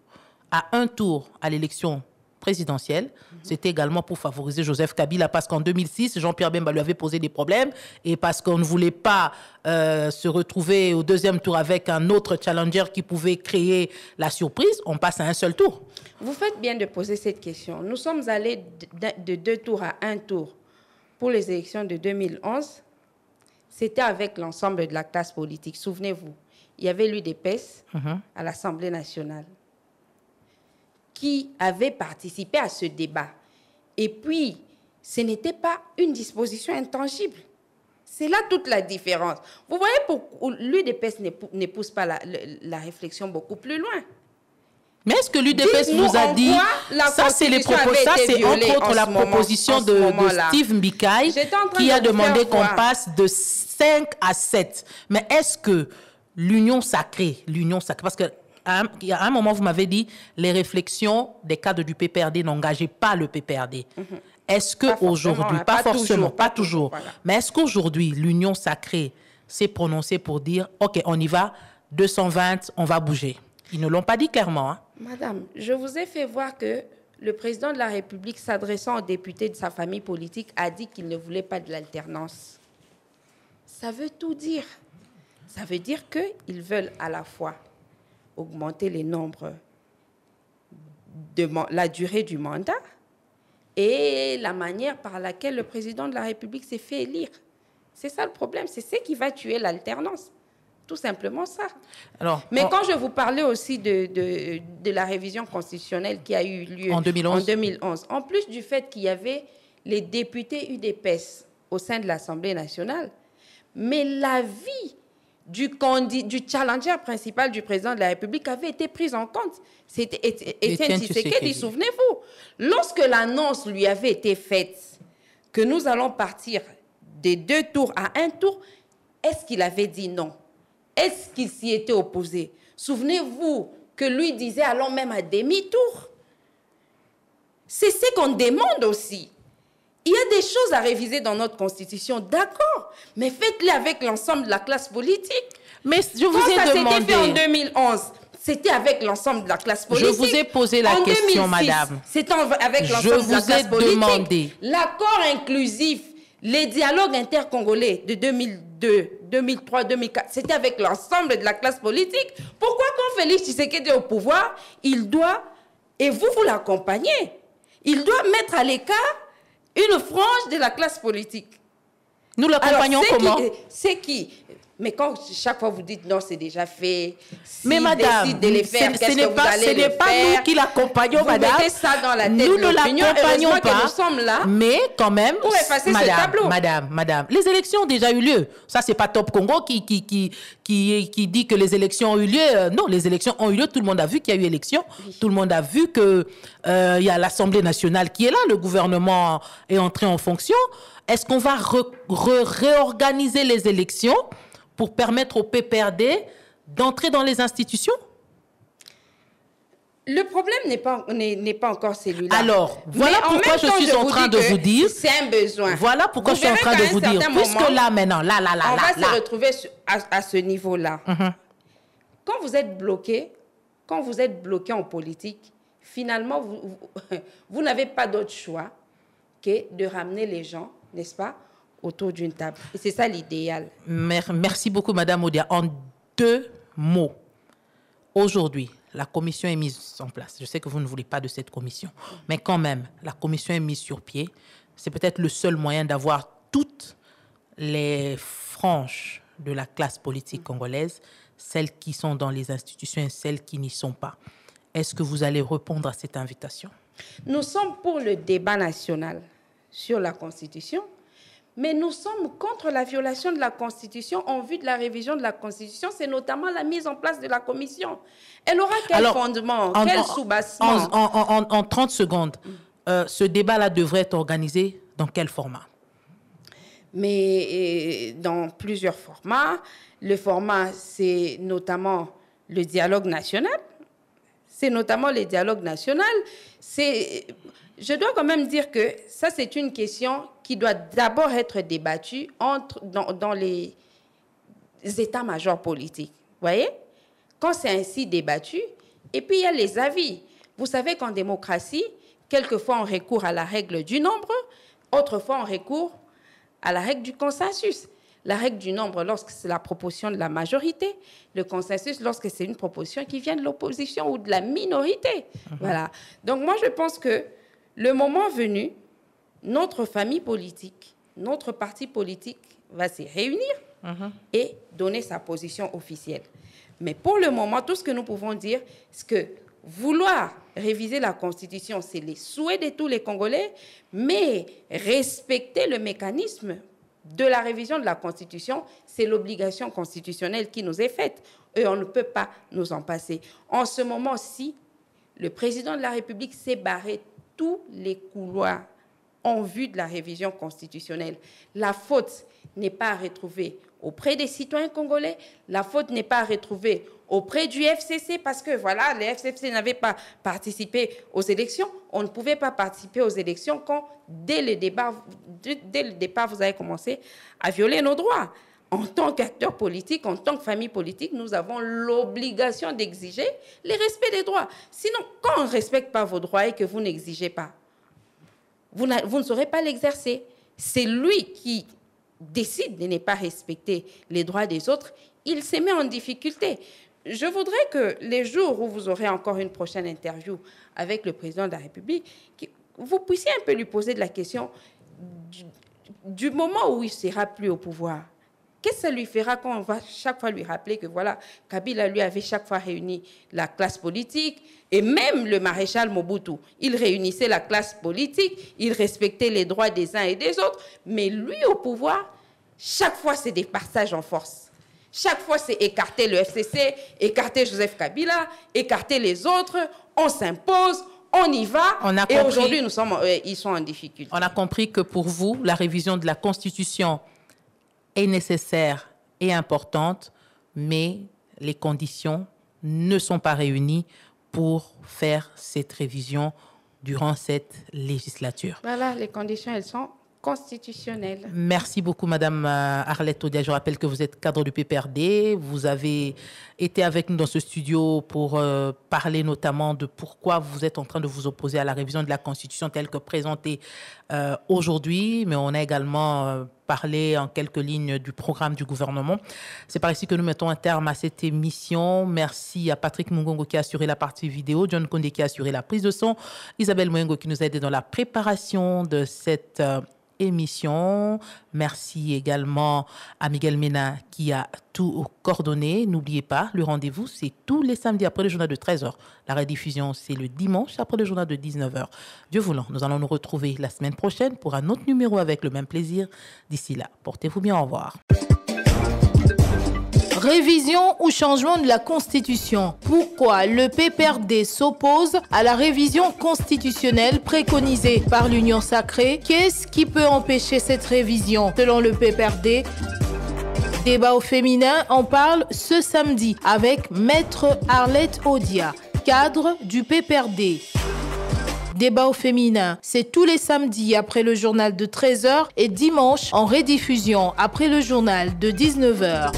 à 1 tour à l'élection présidentielle, c'était également pour favoriser Joseph Kabila, parce qu'en 2006, Jean-Pierre Bemba lui avait posé des problèmes et parce qu'on ne voulait pas se retrouver au 2e tour avec un autre challenger qui pouvait créer la surprise, on passe à un seul tour. Vous faites bien de poser cette question. Nous sommes allés de 2 tours à 1 tour pour les élections de 2011. C'était avec l'ensemble de la classe politique. Souvenez-vous, il y avait l'UDPS à l'Assemblée nationale qui avait participé à ce débat. Et puis, ce n'était pas une disposition intangible. C'est là toute la différence. Vous voyez pourquoi l'UDPS ne pousse pas la réflexion beaucoup plus loin. Mais est-ce que l'UDPS vous a dit, ça c'est les propos, ça c'est entre autres la proposition de Steve Mbikai qui a demandé qu'on passe de 5 à 7. Mais est-ce que l'union sacrée, parce que à un moment, vous m'avez dit les réflexions des cadres du PPRD n'engageaient pas le PPRD. Est-ce qu'aujourd'hui, pas forcément, pas toujours, voilà. Mais est-ce qu'aujourd'hui, l'union sacrée s'est prononcée pour dire, OK, on y va, 220, on va bouger? Ils ne l'ont pas dit clairement. Hein? Madame, je vous ai fait voir que le président de la République, s'adressant aux députés de sa famille politique, a dit qu'il ne voulait pas de l'alternance. Ça veut tout dire. Ça veut dire qu'ils veulent à la fois augmenter les nombres, la durée du mandat et la manière par laquelle le président de la République s'est fait élire. C'est ça le problème, c'est ce qui va tuer l'alternance. tout simplement ça. Alors, mais quand je vous parlais aussi de la révision constitutionnelle qui a eu lieu en 2011, en plus du fait qu'il y avait les députés UDPS au sein de l'Assemblée nationale, mais l'avis du challenger principal du président de la République avait été prise en compte. C'était Étienne Tshisekedi, souvenez-vous. Lorsque l'annonce lui avait été faite que nous allons partir des 2 tours à 1 tour, est-ce qu'il avait dit non? Est-ce qu'il s'y était opposé? Souvenez-vous que lui disait allons même à demi-tour. C'est ce qu'on demande aussi. Il y a des choses à réviser dans notre Constitution, d'accord, mais faites-les avec l'ensemble de la classe politique. Mais je vous ai demandé... Ça s'était fait en 2011, c'était avec l'ensemble de la classe politique. Je vous ai posé la question, 2006, madame. c'était avec l'ensemble de la classe politique. Je vous ai demandé. L'accord inclusif, les dialogues intercongolais de 2002, 2003, 2004, c'était avec l'ensemble de la classe politique. Pourquoi quand Félix Tshisekedi est au pouvoir, il doit, et vous l'accompagnez, il doit mettre à l'écart une frange de la classe politique? Nous l'accompagnons comment? C'est qui? Mais quand chaque fois vous dites non, c'est déjà fait. Mais madame, de les faire, ce n'est pas nous qui l'accompagnons, madame. Vous mettez ça dans la tête nous de ne l'accompagnons pas. Que nous sommes là. Mais quand même, pour effacer ce tableau. Madame, les élections ont déjà eu lieu. Ça, c'est pas Top Congo qui dit que les élections ont eu lieu. Non, les élections ont eu lieu. Tout le monde a vu qu'il y a eu élection. Oui. Tout le monde a vu que il y a l'Assemblée nationale qui est là. Le gouvernement est entré en fonction. Est-ce qu'on va réorganiser les élections pour permettre au PPRD d'entrer dans les institutions? Le problème n'est pas encore celui-là. Alors, voilà pourquoi je suis en train de vous dire... C'est un besoin. Voilà pourquoi je suis en train de vous dire. Puisque là, maintenant, on va se retrouver à ce niveau-là. Quand vous êtes bloqué en politique, finalement, vous n'avez pas d'autre choix que de ramener les gens, n'est-ce pas, autour d'une table. Et c'est ça l'idéal. Merci beaucoup, Madame Odia. En 2 mots, aujourd'hui, la commission est mise en place. Je sais que vous ne voulez pas de cette commission, mais quand même, la commission est mise sur pied. C'est peut-être le seul moyen d'avoir toutes les franges de la classe politique congolaise, celles qui sont dans les institutions et celles qui n'y sont pas. Est-ce que vous allez répondre à cette invitation? Nous sommes pour le débat national sur la Constitution, mais nous sommes contre la violation de la Constitution en vue de la révision de la Constitution. C'est notamment la mise en place de la commission. Elle aura quel fondement, quel soubassement? En 30 secondes, ce débat-là devrait être organisé dans quel format? Mais dans plusieurs formats. Le format, c'est notamment le dialogue national. Je dois quand même dire que ça, c'est une question qui doit d'abord être débattue dans les états-majors politiques. Vous voyez? Quand c'est ainsi débattu, et puis il y a les avis. Vous savez qu'en démocratie, quelquefois on recourt à la règle du nombre, autrefois on recourt à la règle du consensus. La règle du nombre lorsque c'est la proposition de la majorité, le consensus lorsque c'est une proposition qui vient de l'opposition ou de la minorité. Voilà. Donc moi, je pense que le moment venu, notre famille politique, notre parti politique va se réunir et donner sa position officielle. Mais pour le moment, tout ce que nous pouvons dire, c'est que vouloir réviser la Constitution, c'est les souhaits de tous les Congolais, mais respecter le mécanisme de la révision de la Constitution, c'est l'obligation constitutionnelle qui nous est faite. Et on ne peut pas nous en passer. En ce moment-ci, le président de la République s'est barré tous les couloirs en vue de la révision constitutionnelle. La faute n'est pas à retrouver auprès des citoyens congolais, la faute n'est pas à retrouver auprès du FCC, parce que voilà, les FCC n'avaient pas participé aux élections. On ne pouvait pas participer aux élections quand, dès le départ, vous avez commencé à violer nos droits. En tant qu'acteurs politiques, en tant que famille politique, nous avons l'obligation d'exiger le respect des droits. Sinon, quand on ne respecte pas vos droits et que vous n'exigez pas, vous ne saurez pas l'exercer. C'est lui qui décide de ne pas respecter les droits des autres, il se met en difficulté. Je voudrais que les jours où vous aurez encore une prochaine interview avec le président de la République, vous puissiez un peu lui poser de la question du moment où il ne sera plus au pouvoir. qu'est-ce que ça lui fera quand on va chaque fois lui rappeler que voilà, Kabila lui avait chaque fois réuni la classe politique et même le maréchal Mobutu, il réunissait la classe politique, il respectait les droits des uns et des autres, mais lui au pouvoir, chaque fois c'est des passages en force. Chaque fois c'est écarter le FCC, écarter Joseph Kabila, écarter les autres, on s'impose, on y va, et aujourd'hui, ils sont en difficulté. On a compris que pour vous, la révision de la Constitution est nécessaire et importante, mais les conditions ne sont pas réunies pour faire cette révision durant cette législature. Voilà, les conditions, elles sont constitutionnelles. Merci beaucoup, Madame Arlette Odia. Je rappelle que vous êtes cadre du PPRD. Vous avez été avec nous dans ce studio pour parler notamment de pourquoi vous êtes en train de vous opposer à la révision de la Constitution telle que présentée aujourd'hui. Mais on a également parlé en quelques lignes du programme du gouvernement. C'est par ici que nous mettons un terme à cette émission. Merci à Patrick Mungongo qui a assuré la partie vidéo, John Kondé qui a assuré la prise de son, Isabelle Mwengo qui nous a aidé dans la préparation de cette émission. Merci également à Miguel Mena qui a tout coordonné. N'oubliez pas, le rendez-vous, c'est tous les samedis après le journal de 13h. La rediffusion, c'est le dimanche après le journal de 19h. Dieu voulant, nous allons nous retrouver la semaine prochaine pour un autre numéro avec le même plaisir. D'ici là, portez-vous bien, au revoir. Révision ou changement de la Constitution. Pourquoi le PPRD s'oppose à la révision constitutionnelle préconisée par l'Union sacrée? Qu'est-ce qui peut empêcher cette révision? Selon le PPRD, Débat au féminin en parle ce samedi avec Maître Arlette Odia, cadre du PPRD. Débat au féminin, c'est tous les samedis après le journal de 13h et dimanche en rediffusion après le journal de 19h.